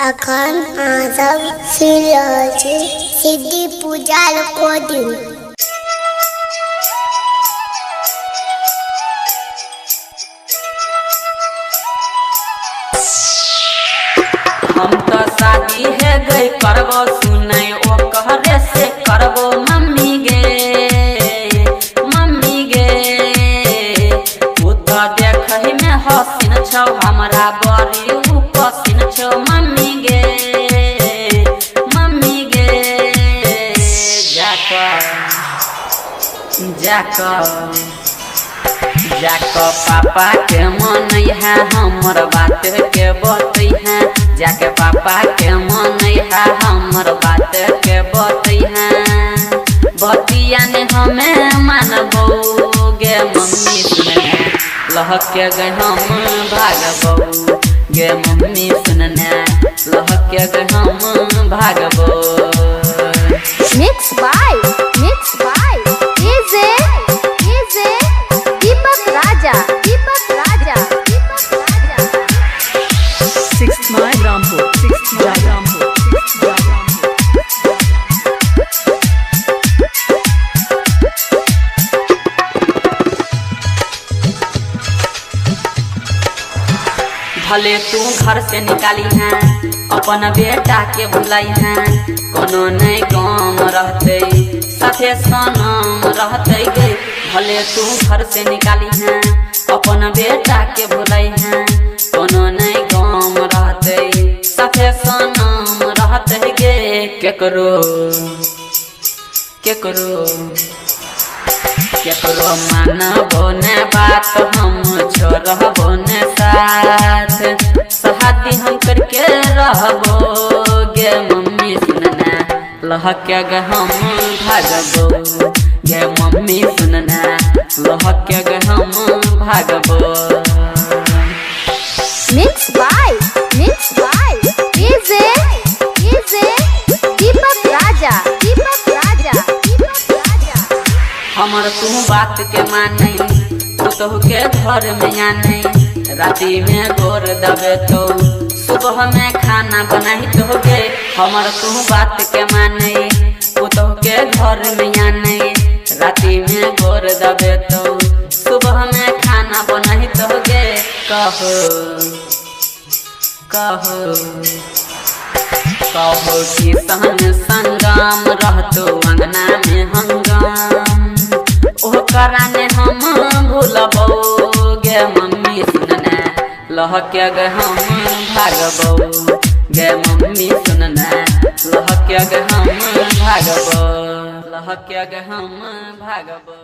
अखन आजम सिरियल सिद्धि पूजा को दिन हम तो शादी है गई करबो सुनै ओ कहरे से करबो मम्मी गे तू तो देखहि में हसीन छौ हमरा बड़ी उपसीन छौ मम्मी गे जाको पापा के मन है हमर बात के बतै है जाके पापा के मन है हमर बात के बतै है बतिया ने हमें मानबो गे मम्मी सुनने लहक के गए हम भागबो गे मम्मी सुनने लहक के गए हम भागबो। Mixed by AJ Deepak Raja 6th Mile Rampur 6th Mile Rampur 6th Mile Rampur भले तू घर से निकाली है अपन बेटा के भुलाई है कोनो नहीं काम रहते साथे सनम रहते गे भले तू घर से निकाली है अपन बेटा के भुलाई है कोनो नहीं काम रहते साथे सनम रहते गे केकरो मानबो ने बात हम छोड़बो ने साथ शादी हम करके रहबो गे मम्मी सुनना लहके गे हम भागबो गे मम्मी सुनना लहके गे हम भागबो। Mixed by AJ Deepak Raja हमर तू बात के मानै तो के घर में आने राती में गोर दबे तो सुबह में खाना बनाई तो गे हमर तू बात के माने तो के घर में आने राती में गोर दबे तो सुबह में खाना बनाई तो गे कहो कि सहन संगम रहतो अंगना में हंगाम ओ कराने हम भूलबो गे मम्मी सुनना लहके गे हम भागबो गे मम्मी सुनना लहके गे हम भागबो।